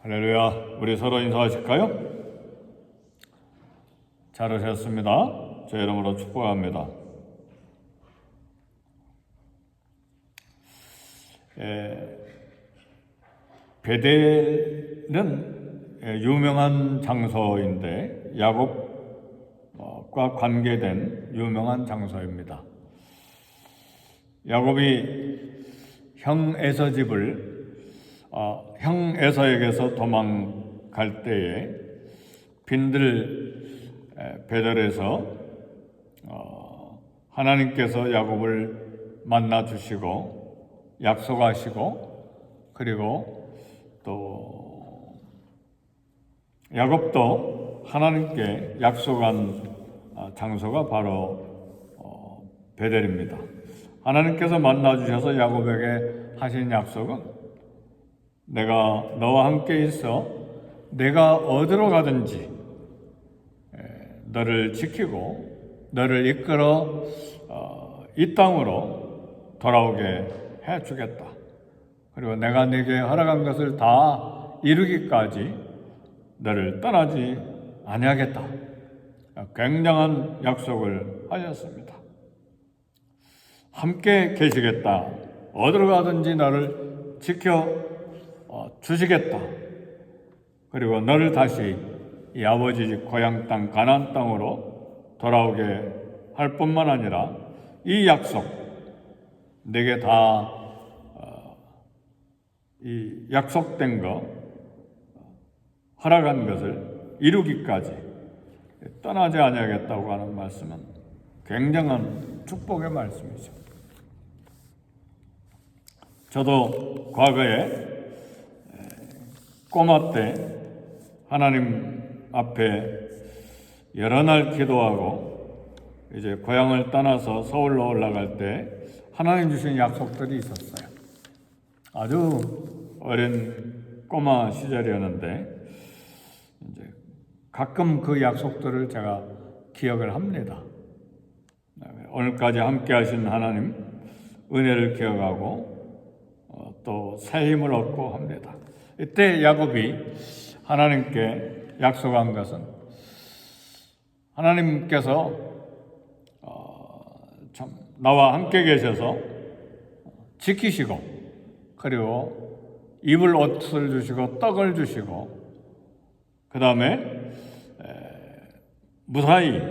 할렐루야. 우리 서로 인사하실까요? 잘 오셨습니다. 제 이름으로 축복합니다. 베델은 유명한 장소인데 야곱과 관계된 유명한 장소입니다. 야곱이 형 에서에게서 도망갈 때에 빈들 베델에서 하나님께서 야곱을 만나 주시고 약속하시고, 그리고 또 야곱도 하나님께 약속한 장소가 바로 베델입니다. 하나님께서 만나 주셔서 야곱에게 하신 약속은 내가 너와 함께 있어 내가 어디로 가든지 너를 지키고 너를 이끌어 이 땅으로 돌아오게 해주겠다. 그리고 내가 네게 허락한 것을 다 이루기까지 너를 떠나지 아니하겠다. 굉장한 약속을 하셨습니다. 함께 계시겠다. 어디로 가든지 너를 지켜 주시겠다. 그리고 너를 다시 이 아버지 집 고향 땅 가나안 땅으로 돌아오게 할 뿐만 아니라 이 약속, 내게 다 이 약속된 거, 허락한 것을 이루기까지 떠나지 아니하겠다고 하는 말씀은 굉장한 축복의 말씀이죠. 저도 과거에 꼬마 때 하나님 앞에 여러 날 기도하고 이제 고향을 떠나서 서울로 올라갈 때 하나님 주신 약속들이 있었어요. 아주 어린 꼬마 시절이었는데 이제 가끔 그 약속들을 제가 기억을 합니다. 오늘까지 함께 하신 하나님 은혜를 기억하고 또 새 힘을 얻고 합니다. 이때 야곱이 하나님께 약속한 것은 하나님께서 참 나와 함께 계셔서 지키시고, 그리고 입을 옷을 주시고 떡을 주시고, 그 다음에 무사히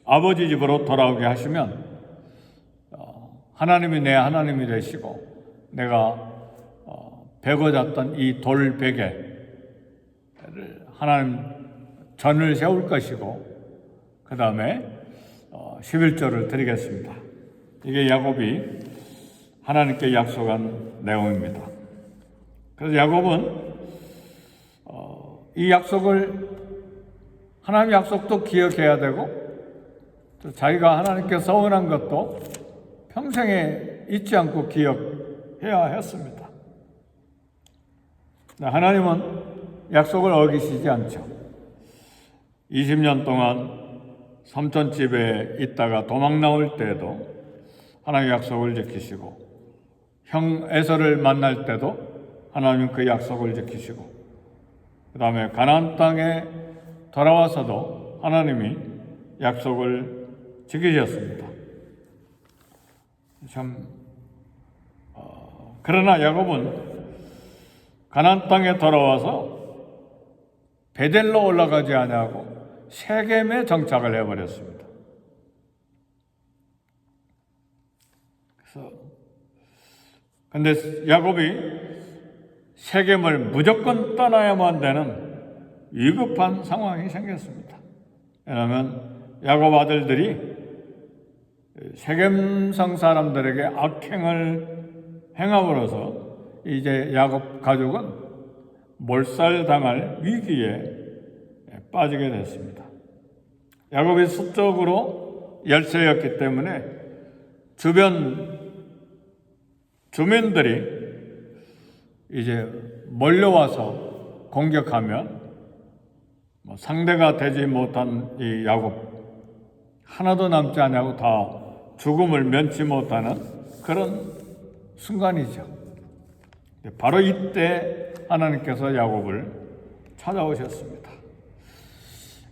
아버지 집으로 돌아오게 하시면 하나님이 내 하나님이 되시고 내가 베고 잤던 이 돌베개를 하나님 전을 세울 것이고, 그 다음에 11조를 드리겠습니다. 이게 야곱이 하나님께 약속한 내용입니다. 그래서 야곱은 이 약속을, 하나님 약속도 기억해야 되고 또 자기가 하나님께 서운한 것도 평생에 잊지 않고 기억해야 했습니다. 하나님은 약속을 어기시지 않죠. 20년 동안 삼촌집에 있다가 도망 나올 때도 하나님 약속을 지키시고, 형 에서를 만날 때도 하나님 그 약속을 지키시고, 그 다음에 가나안 땅에 돌아와서도 하나님이 약속을 지키셨습니다. 그러나 야곱은 가나안 땅에 돌아와서 베델로 올라가지 아니하고 세겜에 정착을 해버렸습니다. 그런데 야곱이 세겜을 무조건 떠나야만 되는 위급한 상황이 생겼습니다. 왜냐하면 야곱 아들들이 세겜성 사람들에게 악행을 행함으로써 이제 야곱 가족은 몰살당할 위기에 빠지게 됐습니다. 야곱이 수적으로 열세였기 때문에 주변 주민들이 이제 몰려와서 공격하면 상대가 되지 못한 이 야곱 하나도 남지 않냐고 다 죽음을 면치 못하는 그런 순간이죠. 바로 이때 하나님께서 야곱을 찾아오셨습니다.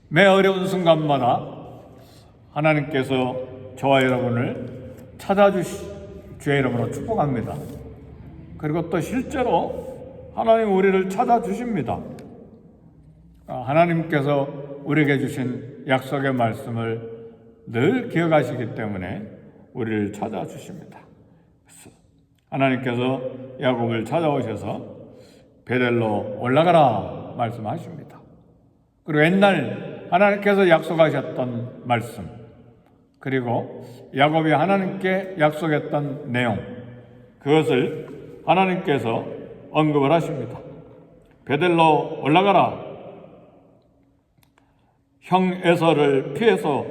매 어려운 순간마다 하나님께서 저와 여러분을 찾아주시 주의 이름으로 축복합니다. 그리고 또 실제로 하나님 우리를 찾아주십니다. 하나님께서 우리에게 주신 약속의 말씀을 늘 기억하시기 때문에 우리를 찾아주십니다. 하나님께서 야곱을 찾아오셔서 베델로 올라가라 말씀하십니다. 그리고 옛날 하나님께서 약속하셨던 말씀, 그리고 야곱이 하나님께 약속했던 내용, 그것을 하나님께서 언급을 하십니다. 베델로 올라가라. 형 에서를 피해서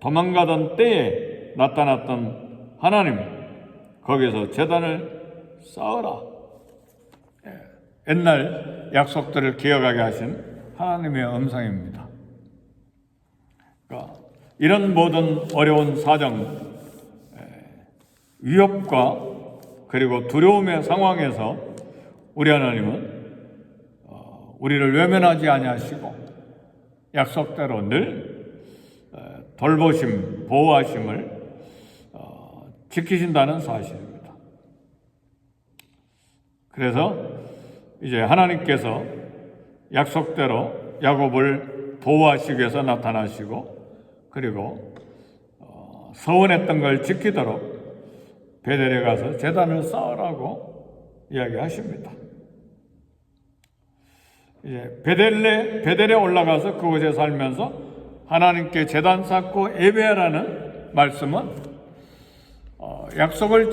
도망가던 때에 나타났던 하나님, 거기서 제단을 쌓으라. 옛날 약속들을 기억하게 하신 하나님의 음성입니다. 그러니까 이런 모든 어려운 사정, 위협과 그리고 두려움의 상황에서 우리 하나님은 우리를 외면하지 아니하시고 약속대로 늘 돌보심, 보호하심을 지키신다는 사실입니다. 그래서 이제 하나님께서 약속대로 야곱을 보호하시기 위해서 나타나시고, 그리고 서원했던 걸 지키도록 베델에 가서 제단을 쌓으라고 이야기하십니다. 이제 베델에 올라가서 그곳에 살면서 하나님께 제단 쌓고 예배하라는 말씀은 약속을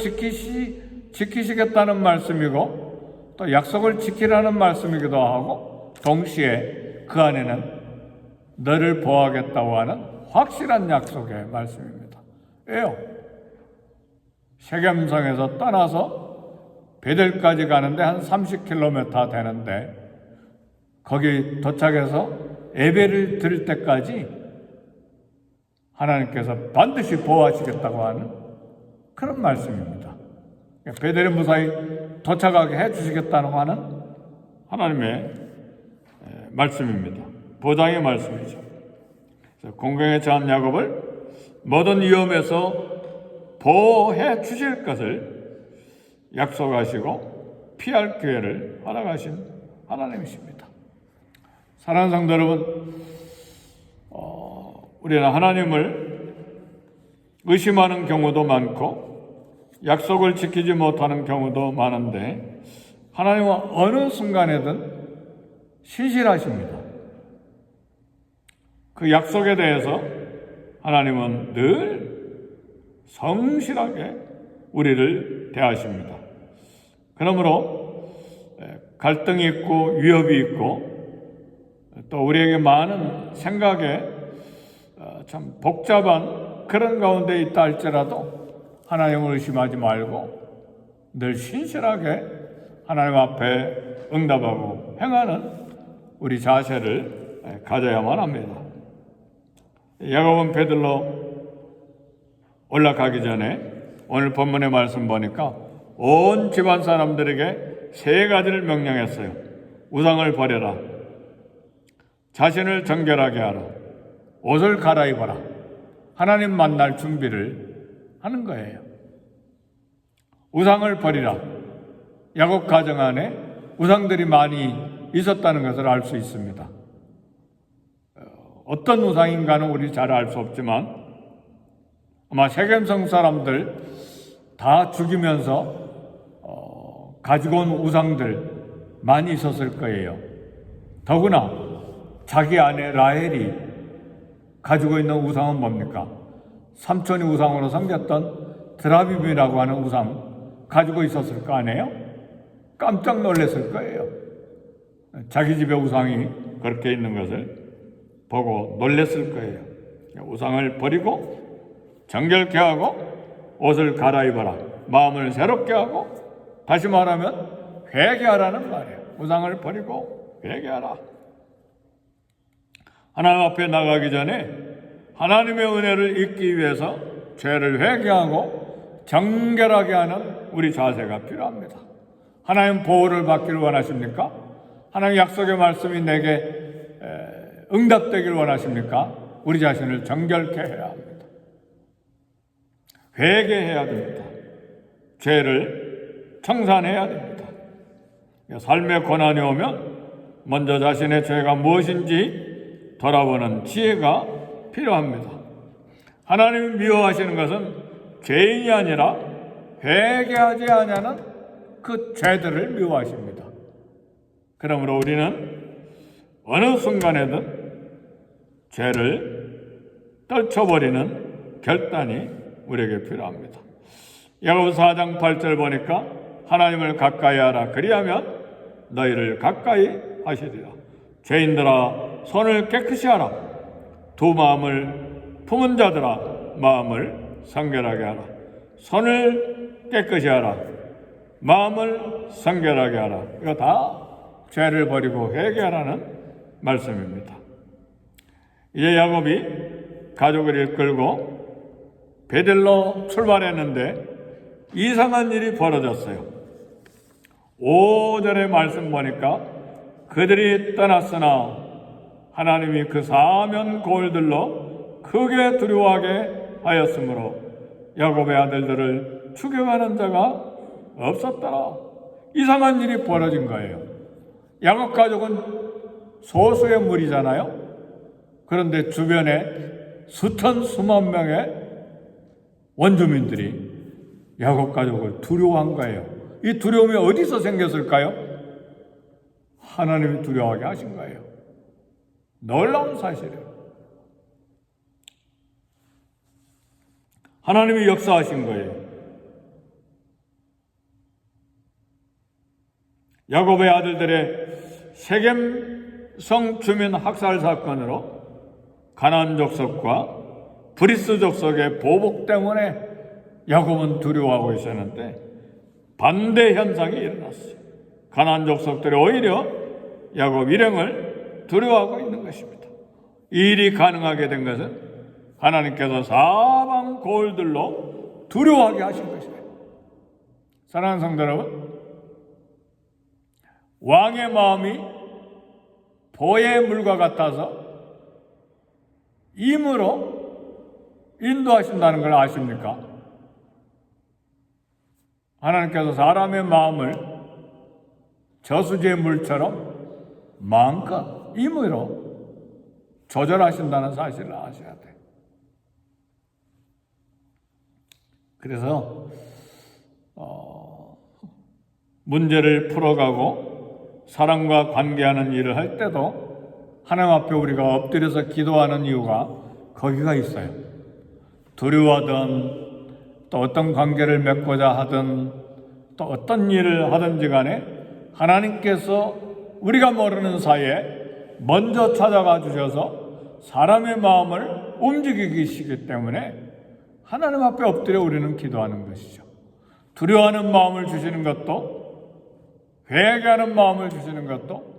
지키시겠다는 말씀이고, 또 약속을 지키라는 말씀이기도 하고, 동시에 그 안에는 너를 보호하겠다고 하는 확실한 약속의 말씀입니다. 왜요? 세겜성에서 떠나서 베델까지 가는데 한 30km 되는데, 거기 도착해서 예배를 드릴 때까지 하나님께서 반드시 보호하시겠다고 하는 그런 말씀입니다. 베델에 무사히 도착하게 해주시겠다고 하는 하나님의 말씀입니다. 보장의 말씀이죠. 공경에 처한 야곱을 모든 위험에서 보호해 주실 것을 약속하시고 피할 기회를 허락하신 하나님이십니다. 사랑하는 성도 여러분, 우리는 하나님을 의심하는 경우도 많고 약속을 지키지 못하는 경우도 많은데, 하나님은 어느 순간에든 신실하십니다. 그 약속에 대해서 하나님은 늘 성실하게 우리를 대하십니다. 그러므로 갈등이 있고 위협이 있고 또 우리에게 많은 생각에 참 복잡한 그런 가운데 있다 할지라도 하나님을 의심하지 말고 늘 신실하게 하나님 앞에 응답하고 행하는 우리 자세를 가져야만 합니다. 야곱은 베들로 올라가기 전에 오늘 본문의 말씀 보니까 온 집안 사람들에게 3가지를 명령했어요. 우상을 버려라, 자신을 정결하게 하라, 옷을 갈아입어라. 하나님 만날 준비를 하는 거예요. 우상을 버리라. 야곱 가정 안에 우상들이 많이 있었다는 것을 알 수 있습니다. 어떤 우상인가는 우리 잘 알 수 없지만 아마 세겜성 사람들 다 죽이면서 가지고 온 우상들 많이 있었을 거예요. 더구나 자기 아내 라헬이 가지고 있는 우상은 뭡니까? 삼촌이 우상으로 섬겼던 드라빔이라고 하는 우상 가지고 있었을 거 아니에요? 깜짝 놀랐을 거예요. 자기 집에 우상이 그렇게 있는 것을 보고 놀랐을 거예요. 우상을 버리고 정결케 하고 옷을 갈아입어라. 마음을 새롭게 하고, 다시 말하면 회개하라는 말이에요. 우상을 버리고 회개하라. 하나님 앞에 나가기 전에 하나님의 은혜를 잊기 위해서 죄를 회개하고 정결하게 하는 우리 자세가 필요합니다. 하나님 보호를 받기를 원하십니까? 하나님 약속의 말씀이 내게 응답되기를 원하십니까? 우리 자신을 정결케 해야 합니다. 회개해야 됩니다. 죄를 청산해야 됩니다. 삶의 고난이 오면 먼저 자신의 죄가 무엇인지 돌아보는 지혜가 필요합니다. 하나님이 미워하시는 것은 죄인이 아니라 회개하지 아니하는 그 죄들을 미워하십니다. 그러므로 우리는 어느 순간에든 죄를 떨쳐버리는 결단이 우리에게 필요합니다. 야고보서 4장 8절 보니까 하나님을 가까이 하라. 그리하면 너희를 가까이 하시리라. 죄인들아 손을 깨끗이 하라. 두 마음을 품은 자들아 마음을 성결하게 하라. 손을 깨끗이 하라. 마음을 성결하게 하라. 이거 다 죄를 버리고 회개하라는 말씀입니다. 이제 야곱이 가족을 이끌고 베델로 출발했는데 이상한 일이 벌어졌어요. 5절의 말씀 보니까 그들이 떠났으나 하나님이 그 사면 고을들로 크게 두려워하게 하였으므로 야곱의 아들들을 추격하는 자가 없었더라. 이상한 일이 벌어진 거예요. 야곱 가족은 소수의 무리잖아요. 그런데 주변에 수천 수만 명의 원주민들이 야곱 가족을 두려워한 거예요. 이 두려움이 어디서 생겼을까요? 하나님이 두려워하게 하신 거예요. 놀라운 사실이에요. 하나님이 역사하신 거예요. 야곱의 아들들의 세겜성 주민 학살 사건으로 가나안 족속과 브리스 족속의 보복 때문에 야곱은 두려워하고 있었는데 반대 현상이 일어났어요. 가나안 족속들이 오히려 야곱 일행을 두려워하고 있는 것입니다. 이 일이 가능하게 된 것은 하나님께서 사방 고을들로 두려워하게 하신 것이에요. 사랑하는 성도 여러분, 왕의 마음이 보의 물과 같아서 임으로 인도하신다는 걸 아십니까? 하나님께서 사람의 마음을 저수지의 물처럼 마음껏 임으로 조절하신다는 사실을 아셔야 돼요. 그래서 문제를 풀어가고 사람과 관계하는 일을 할 때도 하나님 앞에 우리가 엎드려서 기도하는 이유가 거기가 있어요. 두려워하든 또 어떤 관계를 맺고자 하든 또 어떤 일을 하든지 간에 하나님께서 우리가 모르는 사이에 먼저 찾아가 주셔서 사람의 마음을 움직이시기 때문에 하나님 앞에 엎드려 우리는 기도하는 것이죠. 두려워하는 마음을 주시는 것도, 회개하는 마음을 주시는 것도,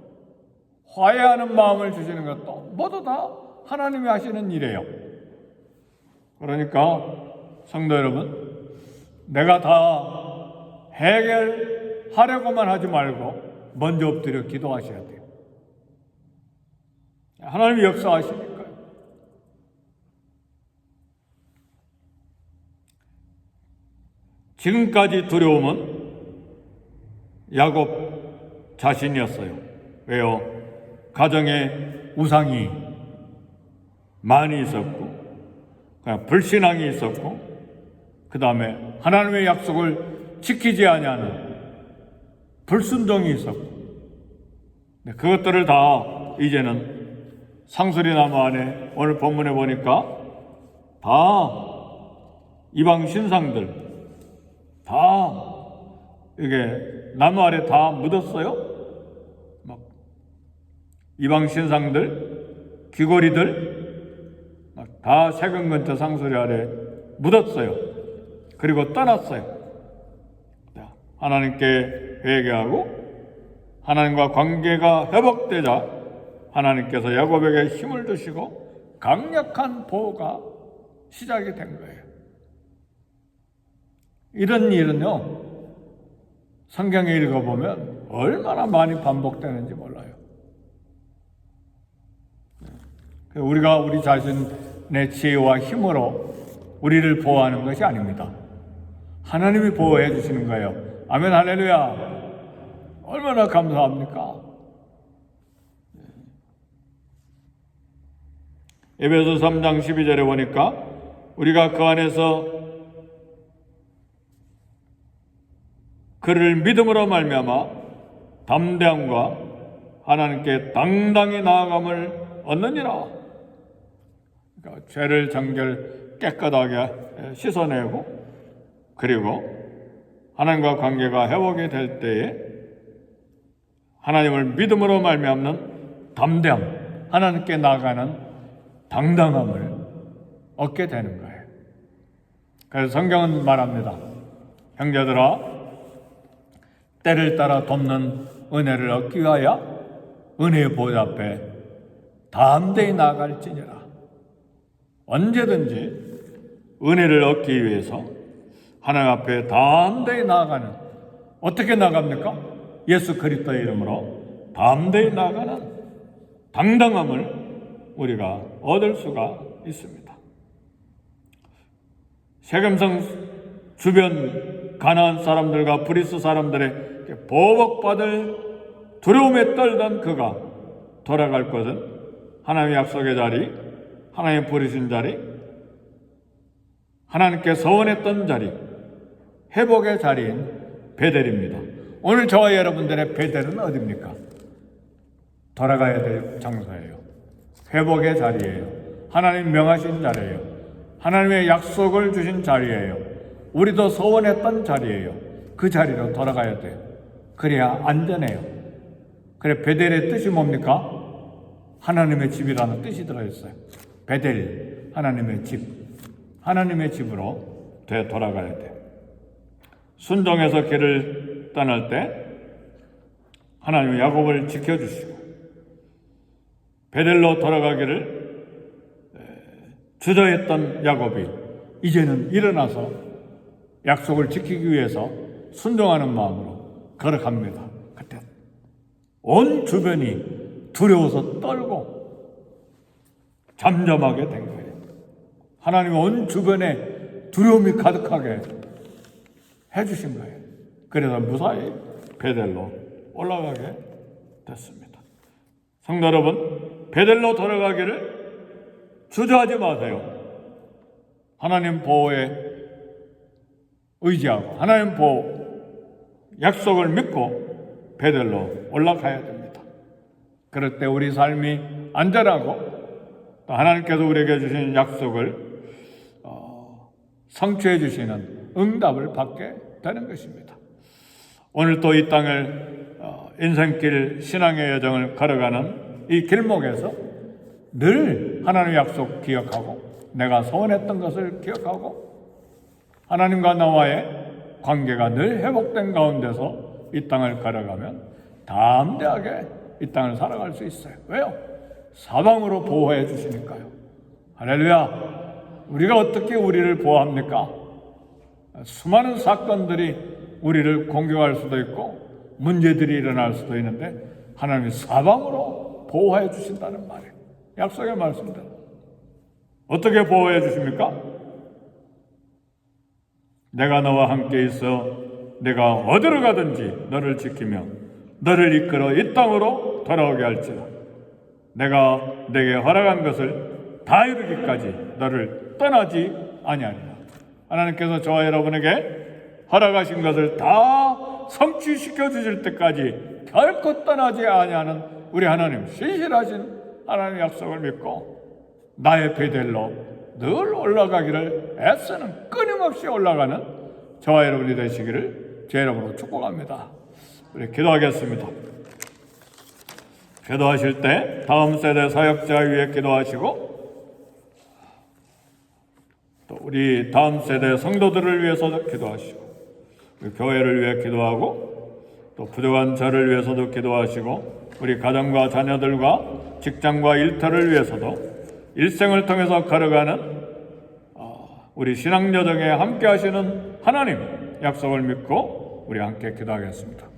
화해하는 마음을 주시는 것도 모두 다 하나님이 하시는 일이에요. 그러니까 성도 여러분, 내가 다 해결하려고만 하지 말고 먼저 엎드려 기도하셔야 돼요. 하나님이 역사하시니까요. 지금까지 두려움은 야곱 자신이었어요. 왜요? 가정에 우상이 많이 있었고, 불신앙이 있었고, 그 다음에 하나님의 약속을 지키지 아니하는 불순종이 있었고, 그것들을 다 이제는 상수리 나무 안에 오늘 본문에 보니까 다 이방 신상들 다 이게 나무 아래 다 묻었어요. 막 이방 신상들, 귀고리들 막 다 세금 근처 상수리 아래 묻었어요. 그리고 떠났어요. 하나님께 회개하고 하나님과 관계가 회복되자 하나님께서 야곱에게 힘을 주시고 강력한 보호가 시작이 된 거예요. 이런 일은요, 성경에 읽어보면 얼마나 많이 반복되는지 몰라요. 우리가 우리 자신의 지혜와 힘으로 우리를 보호하는 것이 아닙니다. 하나님이 보호해 주시는 거예요. 아멘, 할렐루야. 얼마나 감사합니까? 에베소 3장 12절에 보니까 우리가 그 안에서 그를 믿음으로 말미암아 담대함과 하나님께 당당히 나아감을 얻느니라. 그러니까 죄를 정결 깨끗하게 씻어내고 그리고 하나님과 관계가 회복이 될 때에 하나님을 믿음으로 말미암는 담대함, 하나님께 나아가는 당당함을 얻게 되는 거예요. 그래서 성경은 말합니다. 형제들아, 때를 따라 돕는 은혜를 얻기 위하여 은혜의 보좌 앞에 담대히 나아갈지니라. 언제든지 은혜를 얻기 위해서 하나님 앞에 담대히 나아가는, 어떻게 나갑니까? 예수 그리스도의 이름으로 담대히 나아가는 당당함을 우리가 얻을 수가 있습니다. 세겜성 주변 가나안 사람들과 브리스 사람들의 보복받을 두려움에 떨던 그가 돌아갈 것은 하나님의 약속의 자리, 하나님 부르신 자리, 하나님께 서원했던 자리, 회복의 자리인 베델입니다. 오늘 저와 여러분들의 베델은 어디입니까? 돌아가야 될 장소예요. 회복의 자리예요. 하나님 명하신 자리예요. 하나님의 약속을 주신 자리예요. 우리도 서원했던 자리예요. 그 자리로 돌아가야 돼요. 그래야 안전해요. 그래, 베델의 뜻이 뭡니까? 하나님의 집이라는 뜻이 들어있어요. 베델, 하나님의 집. 하나님의 집으로 돌아가야 돼요. 순종해서 길을 떠날 때 하나님의 야곱을 지켜주시고 베델로 돌아가기를 주저했던 야곱이 이제는 일어나서 약속을 지키기 위해서 순종하는 마음으로 걸어갑니다. 그때 온 주변이 두려워서 떨고 잠잠하게 된 거예요. 하나님이 온 주변에 두려움이 가득하게 해주신 거예요. 그래서 무사히 베델로 올라가게 됐습니다. 성도 여러분, 베델로 돌아가기를 주저하지 마세요. 하나님 보호에 의지하고 하나님 보호 약속을 믿고 베델로 올라가야 됩니다. 그럴 때 우리 삶이 안전하고 또 하나님께서 우리에게 주신 약속을 성취해 주시는 응답을 받게 되는 것입니다. 오늘 또 이 땅을 인생길 신앙의 여정을 걸어가는 이 길목에서 늘 하나님의 약속 기억하고 내가 소원했던 것을 기억하고 하나님과 나와의 관계가 늘 회복된 가운데서 이 땅을 걸어가면 담대하게 이 땅을 살아갈 수 있어요. 왜요? 사방으로 보호해 주시니까요. 할렐루야. 우리가 어떻게 우리를 보호합니까? 수많은 사건들이 우리를 공격할 수도 있고 문제들이 일어날 수도 있는데 하나님이 사방으로 보호해 주신다는 말이에요. 약속의 말씀대로. 어떻게 보호해 주십니까? 내가 너와 함께 있어 내가 어디로 가든지 너를 지키며 너를 이끌어 이 땅으로 돌아오게 할지라. 내가 내게 허락한 것을 다 이루기까지 너를 떠나지 아니하리라. 하나님께서 저와 여러분에게 허락하신 것을 다 성취시켜 주실 때까지 결코 떠나지 아니하는 우리 하나님, 신실하신 하나님의 약속을 믿고 나의 베델로 늘 올라가기를 애쓰는, 끊임없이 올라가는 저와 여러분이 되시기를 제 이름으로 축복합니다. 우리 기도하겠습니다. 기도하실 때 다음 세대 사역자 위해 기도하시고 또 우리 다음 세대 성도들을 위해서도 기도하시고 우리 교회를 위해 기도하고 또 부족한 저를 위해서도 기도하시고 우리 가정과 자녀들과 직장과 일터를 위해서도 일생을 통해서 걸어가는 우리 신앙 여정에 함께 하시는 하나님 약속을 믿고 우리 함께 기도하겠습니다.